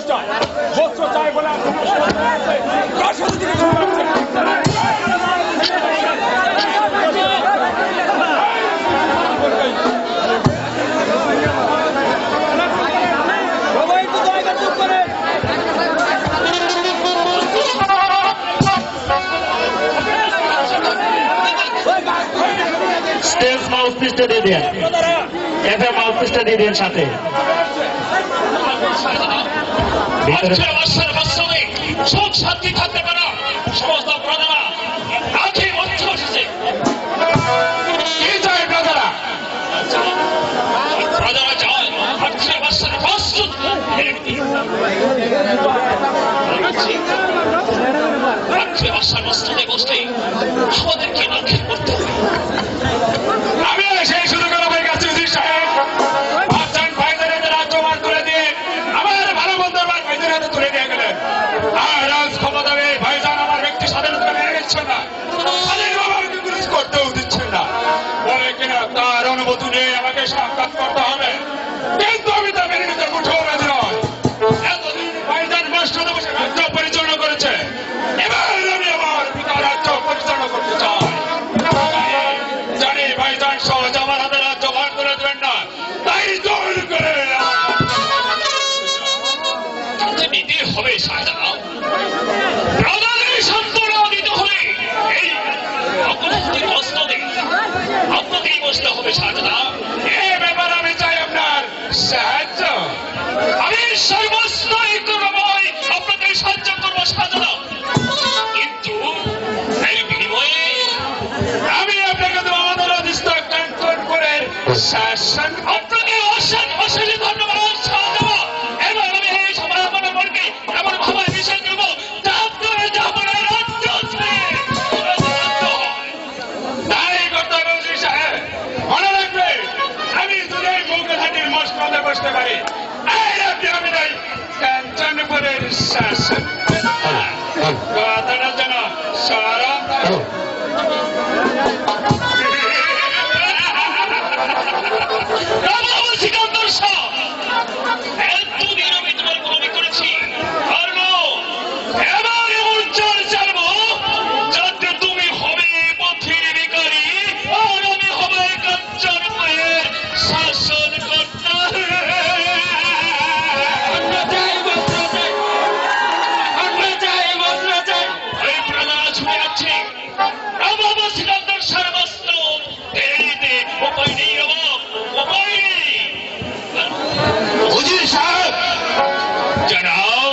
চায়, বস্ত্র চায় বলে কার সাথে তিনি স্টেজ মাউথপিসটা দিয়ে দেন, এফএম মাউথপিসটা দিয়ে দেন সাথে। সুখ শান্তি থাকতে পারে সমস্ত প্রজারা আখি মঞ্চ বসেছে। কি চায় প্রজারা? প্রজারা চায় 18 বছরের প্রস্তুত 18 বছর বস্তুতে বসতে আমাদেরকে লক্ষ্য করতে হবে। আমি সেই শুরু করা হয়ে গেছি উজির সাহেব। ভাবছেন ভাইদের হাতে রাজ্য মান করে দিয়ে আমার ভালো বন্ধু আমার ভাইদের হাতে তুলে দিয়ে গেলেন। আর রাজ ক্ষমতা ভাইজান আমার ব্যক্তি স্বাধীনতা মেনে নিচ্ছেন না, স্বাধীনভাবে পুলিশ করতেও দিচ্ছেন না। বলে কিনা তার অনুমতি নিয়ে আমাকে সাক্ষাৎ করতে হবে, কিন্তু আমি তা মেনে নিতে মুঠেও রাজি নয়। এতদিন ভাইজান মাস্টার বসে রাজ্য পরিচালনা করেছে, এবার আমি আমার পিতা রাজ্য পরিচালনা করতে চাই। জানি ভাইজান সহজ আমার হাতে রাজ্য ভাগ করে দেবেন না, তাই জোর করে নিতে হবে। শাহজাহান প্রজাদের সান্ত্বনা দিতে হবে। এই অগ্রগতির অস্ত্রে আপনাকেই বসতে হবে শাহজাহান। এ ব্যাপারে আমি চাই আপনার সাহায্য। আমি সর্বস্ব আপনাকে সাহায্য করবো শাহজাহান, কিন্তু এর বিনিময়ে আমি আপনাকে আমাদের অধিষ্ঠ কন্ট্রোল করে শাসন আপনাকে অসংখ্য ধন্যবাদ শাহজাহান। এবার আমি এই সময় আপনার মনকে এমন ভাবে বিষয় দেব তাই করতে হবে। উজির সাহেব মনে রাখবে, আমি যদি মুখঘাটির মসনদে বসতে পারি, আমি নাই কাঞ্চনপুরের শাসন। কথাটা যেন সরম সিকান্দর শাহ। এতদিন আমি তোমার গোলামি করেছি, আর এবার এমন চাল চালবো যাতে তুমি হবে পথের ভিখারি আর আমি হবে কাঞ্চনপুরের শাসনকর্তা। এই প্রজা ছুটে যাচ্ছে সিকান্দর সর্বস্ত্র দিতে উপায় নেই, উপায় নেই। উজির সাহেব জানাও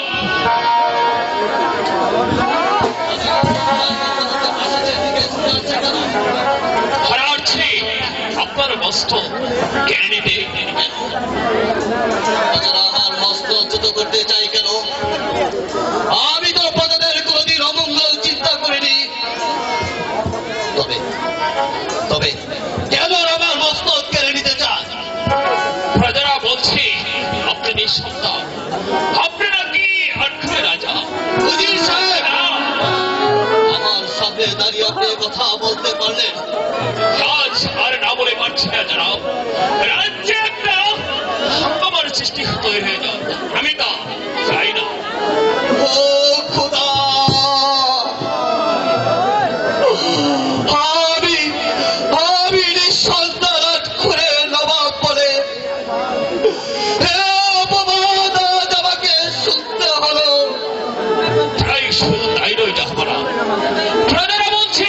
হারাচ্ছি আপনার বস্ত্র কেড়ে নিতে। আমার বস্ত্র চ্যুত করতে চাই কেন? আমি তো প্রজাদের কোনদিন অমঙ্গল চিন্তা করিনি। তবে তবে কেন আমার বস্ত্র কেড়ে নিতে চান? প্রজারা বলছে আপনি নিঃসন্তান, আপনি নাকি আটঘরে রাজা। উজির সাহেব, আমার সামনে দাঁড়িয়ে আপনি কথা বলতে পারলেন? আজ আর না বলে পারছি না জানাব। রাজ্যে একটা হাঙ্গামার সৃষ্টি তৈরি হয়ে যাও, আমি তা চাই না। ও খোদা, আমি নিঃসন্তান আটঘরে নবাব বলে অপবাদ আজ আমাকে শুনতে হলো। তাই শুধু তাই নয় যাহমারা, প্রজারা বলছে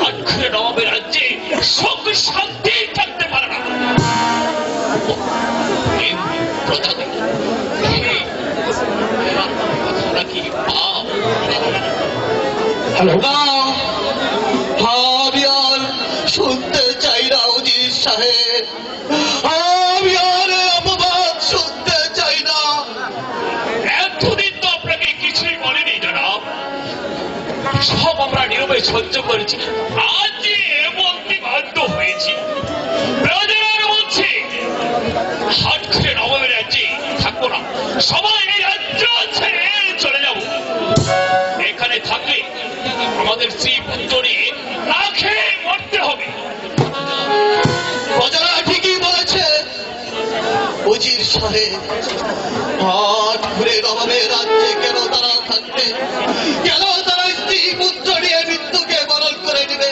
আটঘরে নবাবের রাজ্যে সুখ শান্তি থাকতে পারে না। প্রজাদের কথা নাকি হ্যালো, আমি আর শুনতে চাই না উজির সাহেব, আমি আর অপবাদ শুনতে চাই না। এতদিন তো আপনাকে কিছুই বলেনি জনাব, সব আমরা নীরবে সহ্য করেছি। আজ যে বলতে বাধ্য হয়েছি। প্রজারা বলছে হাটঘরে নবাবের রাজ্যে থাকবো না, সবাই এই রাজ্য ছেড়ে চলে যাব। এখানে থাকলে আমাদের স্ত্রী পুত্র নিয়ে না খেয়ে মরতে হবে। প্রজারা ঠিকই বলেছে উজির সাহেব, থাকবে? কেন তারা স্ত্রী পুত্র নিয়ে মৃত্যুকে বরণ করে নেবে?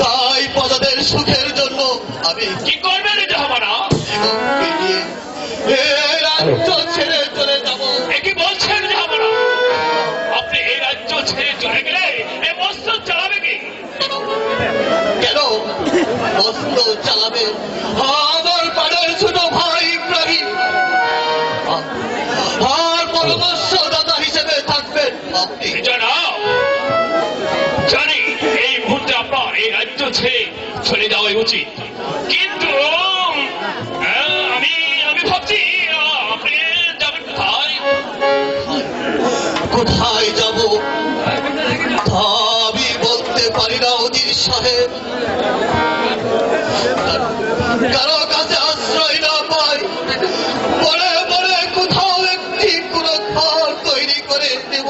তাই প্রজাদের সুখের জন্য আমি কি করবেন জাহাপানা? এগোকে নিয়ে এই রাজ্য ছেড়ে চলে যাব। কি বলছেন জাহাপানা? আপনি এই রাজ্য ছেড়ে চলে গেলে এই মস্তক চালাবে কি? কেন অস্ত্র চালাবে? আমার পাড়ার ছোট ভাই ইব্রাহিম আর পরামর্শদাতা হিসেবে থাকবেন আপনি। জানাও, জানি এই মুহূর্তে আপনার এই রাজ্য ছেড়ে চলে যাওয়াই উচিত, কিন্তু আমি ভাবছি আপনি যাবেন কোথায়? কোথায় যাব তা আমি বলতে পারি না অজির সাহেব। কারো কাছে আশ্রয় না পাই, পরে পরে কোথাও একটি কোনো ঘর তৈরি করে দেব।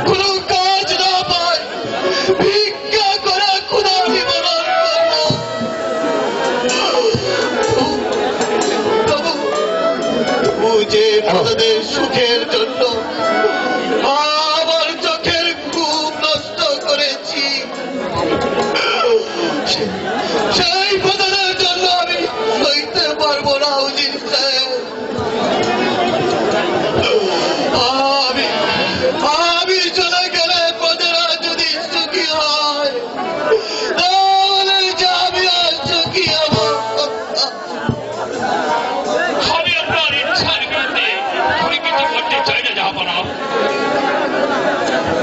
কোনো কাজ না পাই, ভিক্ষা করে ক্ষুধা নিবারণ করব। যে প্রজাদের সুখের জন্য আমার চোখের ঘুম নষ্ট করেছি, সেই প্রজাদের জন্য আমি সইতে পারবো না উজির সাহেব। আমি চলে গেলে প্রজারা যদি সুখী হয়, তাহলে যে আমি আর সুখী হব। আমি আপনার ইচ্ছার বিরুদ্ধে আমি কিছু করতে চাই না জাহাপানা,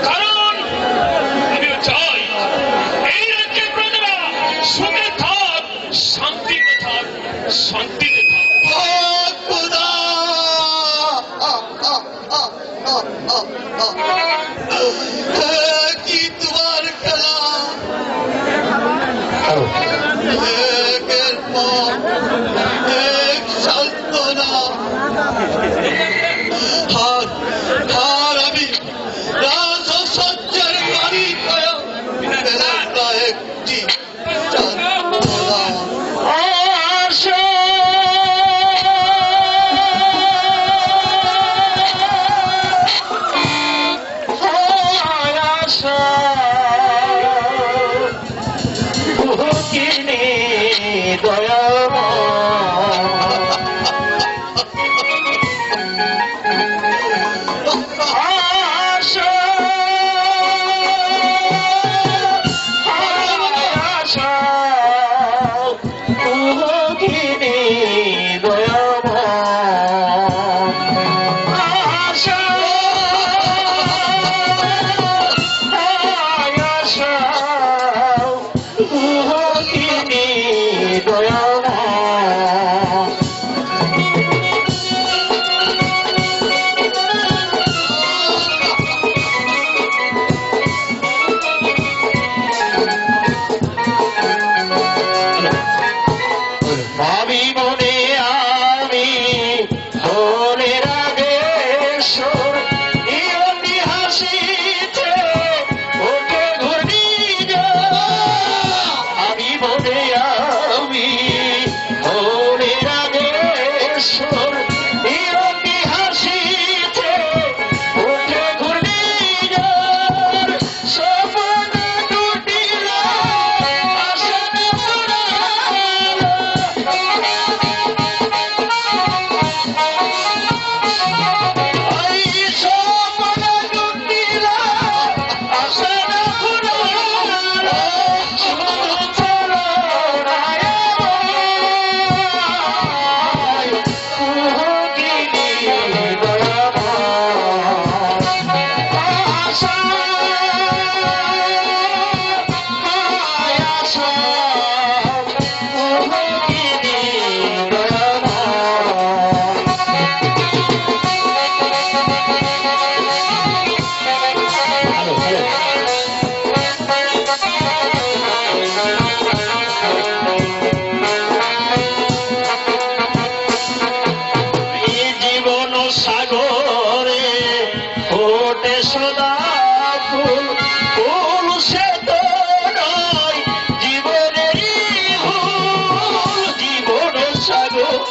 কারণ আমিও চাই এই রাজ্যের প্রজারা সুখে থাক, শান্তিতে থাক, শান্তিতে থাক। খোদা! কি তোমার খেলা! একের পর এক সান্ত্বনা। আর আমি রাজসজ্জার বাড়ি হয়ে পেলাম না একটি সান্ত্বনা।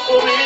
করে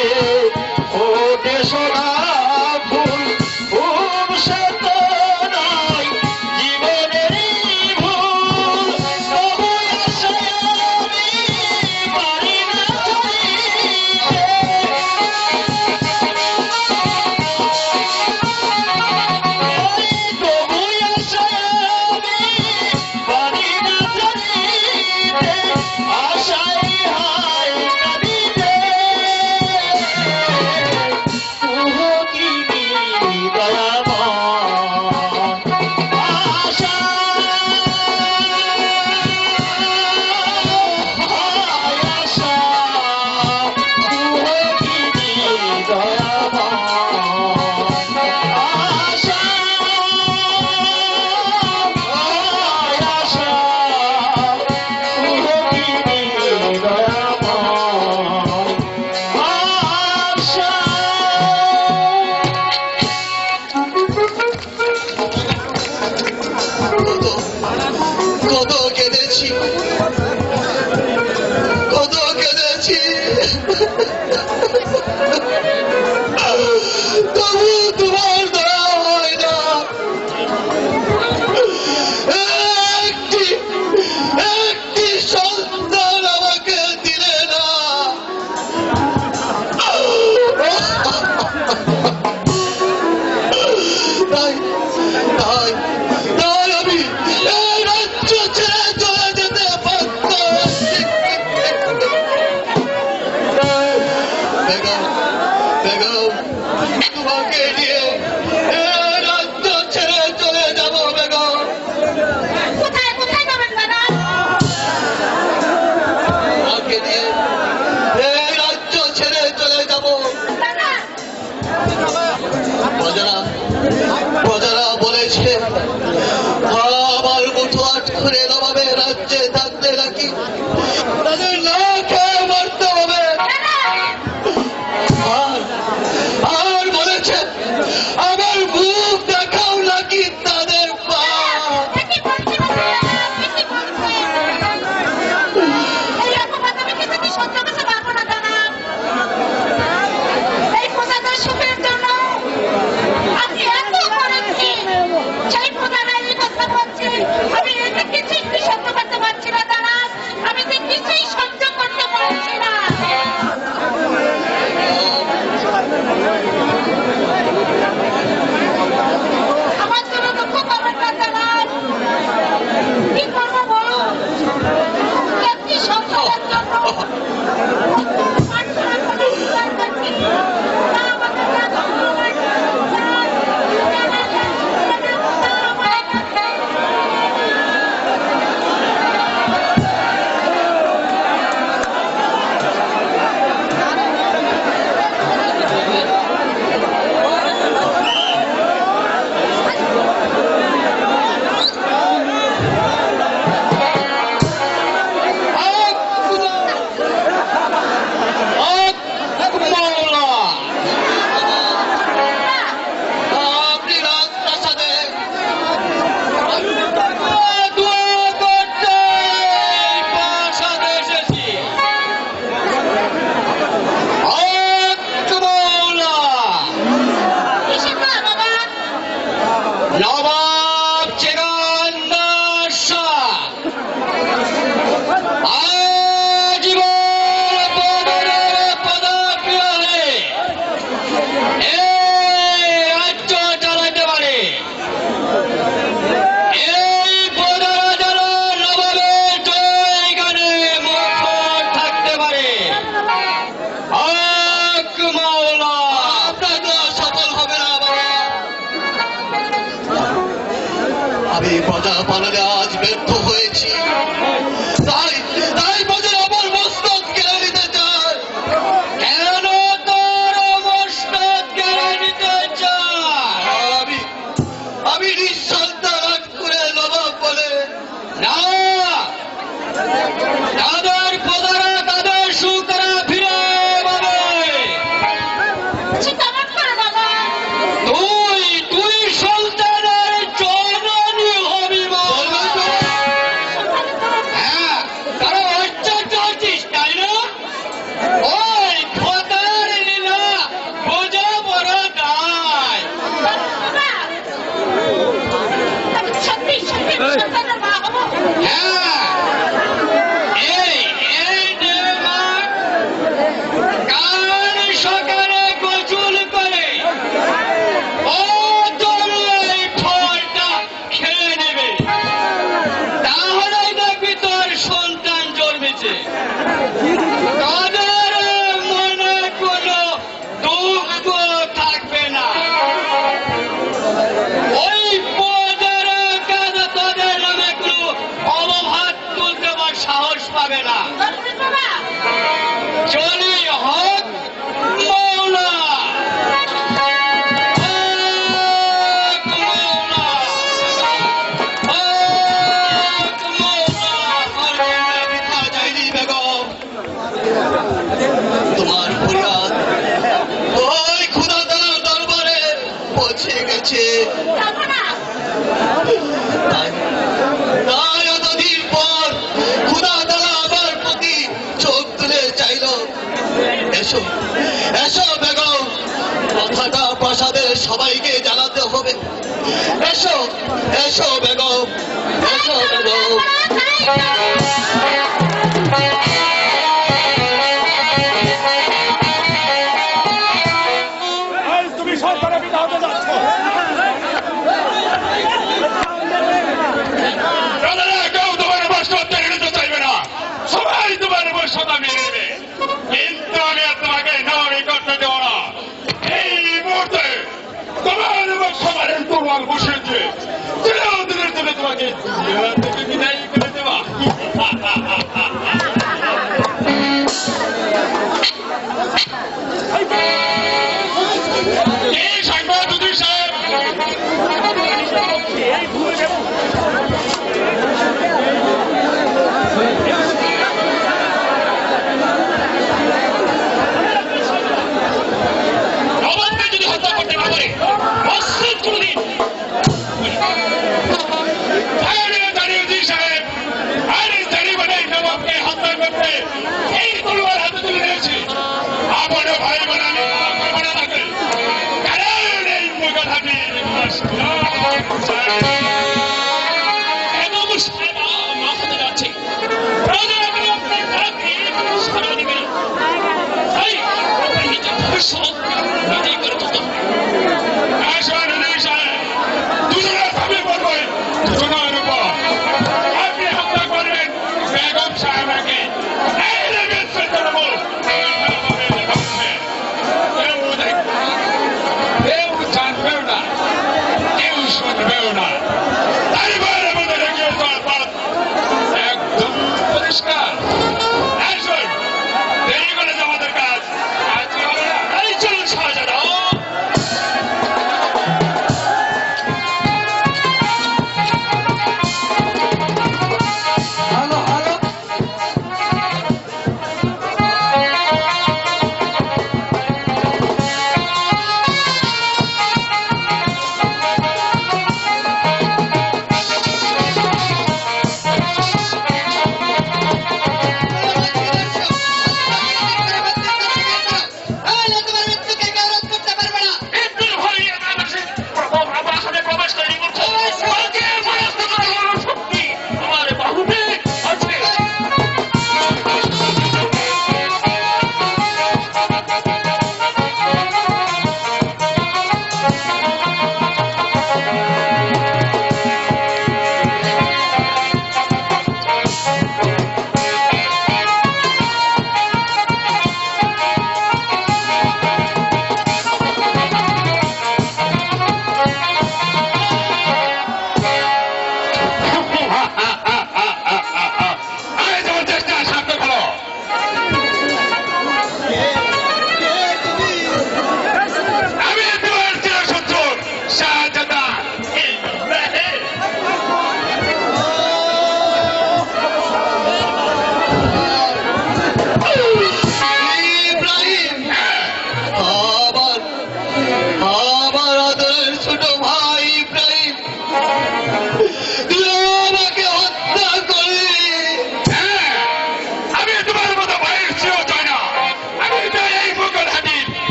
কেঁদেছি, কত কেঁদেছি, তবু তোমার দয়া হয় না। একটি একটি সন্তান আমাকে দিলে না। তাই তাই তাই আমি এই রাজ্য ছেড়ে চলে যেতে পারতাম। বেগম, বেগম, তোমাকে নিয়ে এই রাজ্য ছেড়ে চলে যাব বেগম। কোথায় কোথায় যাবেন দাদা? তোমাকে নিয়ে এই রাজ্য ছেড়ে চলে যাব। দাদা প্রজারা প্রজারা বলেছে আমার মুঠো আট করে নবাবে রাজ্যে থাকতে নাকি তাদের না খেয়ে মরতে হবে। আর আর বলেছে আমার মুখ দেখাও নাকি তাদের পা। কি বলছেন দাদা? কি বলছেন? এই অপবাদ আমি কিছুতেই সহ্য করতে পারবো না দাদা। এই প্রজাদের সুখের জন্য আমি এত করেছি, সেই প্রজারা এই কথা বলছে, আমি এতে কিছুই সহ্য করতে পারছি না দাদা। আমি যে কিছুই সহ্য করতে পারছি না। আমার জন্য দুঃখ করবেন না দাদা। কি করবো বলুন? একটি সন্তানের জন্য পাঠশালা করে উদ্ধার করছি। তা আমাকে না ধন্য লাগে। আপনি রাজপ্রাসাদে প্রাসাদে এসেছি। কিসের না বাবা? নবাব চিরান্দার শাহ আজীবন পদরের পদার্পণে এই রাজ্য চালাইতে পারে। এই প্রজারা যেন নবাবের জয় গানে মুখর থাকতে পারে। হক মাওলা। আপনার তো সফল হবে না বাবা। আমি প্রজা পালনে আজ ব্যর্থ হয়েছি, তাই তাই প্রজার আমার মস্তক কেড়ে নিতে চায়। কেন তোর মস্তক কেড়ে নিতে চায়? আমি নিঃসন্তান করে নবাব বলে না, তাদের প্রজারা তাদের সুখরা ফিরে পাবে। সে কেমন করে দাদা? তুই সন্তানের জননী হবি বাবা। হ্যাঁ, তারা অত্যাচার করছিস তাই না? ওই খোদার লীলা বোঝা বড় দায়। বাবা, আমি সত্যি সত্যি সন্তানের মা হবো। হ্যাঁ, এই নে মা, কাল সকালে গোসল করে ও তোর এই ফলটা খেয়ে নেবে, তাহলেই দেখবি তোর সন্তান জন্মেছে। তাদের মনে কোনো দুঃখ থাকবে না। ওই পদের কাজে তোদের নামে কোনো অবভাত তুলতে বা সাহস পাবে না। বলবেন বাবা? চলি হক মাওলা। হক মাওলা। হক মাওলা। আমার পিতা যায়নি বেগম। তোমার ফরিয়াদ ওই খুদাতার দরবারে পৌঁছে গেছে। যাবো না। তাই তাই এতদিন পর এসো এসো বেগম, কথাটা প্রাসাদের সবাইকে জানাতে হবে। এসো এসো বেগম, এসো বেগম। এই তুমি সরকারে বিধা হতে যাচ্ছ। দাদারা কেউ তোমার বৈষ্ণবতা নিতে চাইবে না, সবাই তোমার বৈষ্ণবতা মেনে নেবে, কিন্তু আমি আর তোমাকে নামি করতে দেবো না। এই মুহূর্তে তোমার সবার তোমার বসেছে, চিরদিনের জন্য তোমাকে দুনিয়া থেকে বিদায় করে দেওয়া। এই সংবাদ উদ্দিন সাহেব, নবাবকে যদি হত্যা করতে না পারে মসজিদ কোনদিন জানিয়ে উদ্দিন সাহেব, আর জানি মানে নবাবকে হত্যা করতে এই তলোয়ার হাতে তুলে নিয়েছি। আমার ভাই বোন আমি করবো না তাকে, কারণ এই মুঘল হাতি মাথাতে যাচ্ছে, প্রজারা করে আপনার ভারতকে সারা দিবে না। তাই আপনার নিজের ভবিষ্যৎ নিজেই করে তুলতে হবে। দুজনের দাবি করবেন, দুজনের উপর আপনি হত্যা করবেন বেগম সাহেবাকে। এই লেগের করবো কেউ জানবেও না, কেউ শুনবেও না। তাইবার আমাদের এগিয়ে যাওয়ার পথ একদম পরিষ্কার। আসুন, দেরি করে যে আমাদের কাজ আজকে হবে না। এই চলুন শাহজাদা।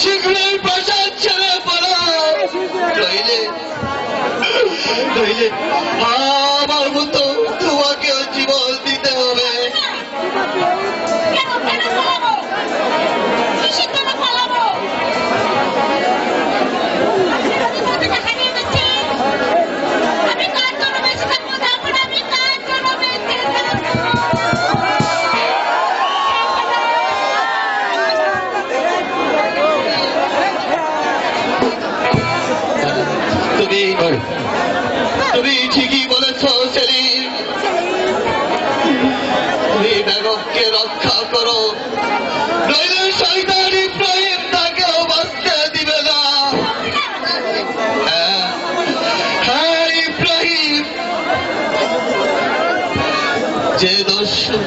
শীঘ্রই প্রাসাদ ছেড়ে পালাও, নইলে আমার মতো তোমাকেও জীবন দিতে হবে। তুমি ঠিকই বলেছ সেলিম, তুমি বেগমকে রক্ষা করো, নইলে শয়তান ইব্রাহিম ইব্রাহিম যে দস্যু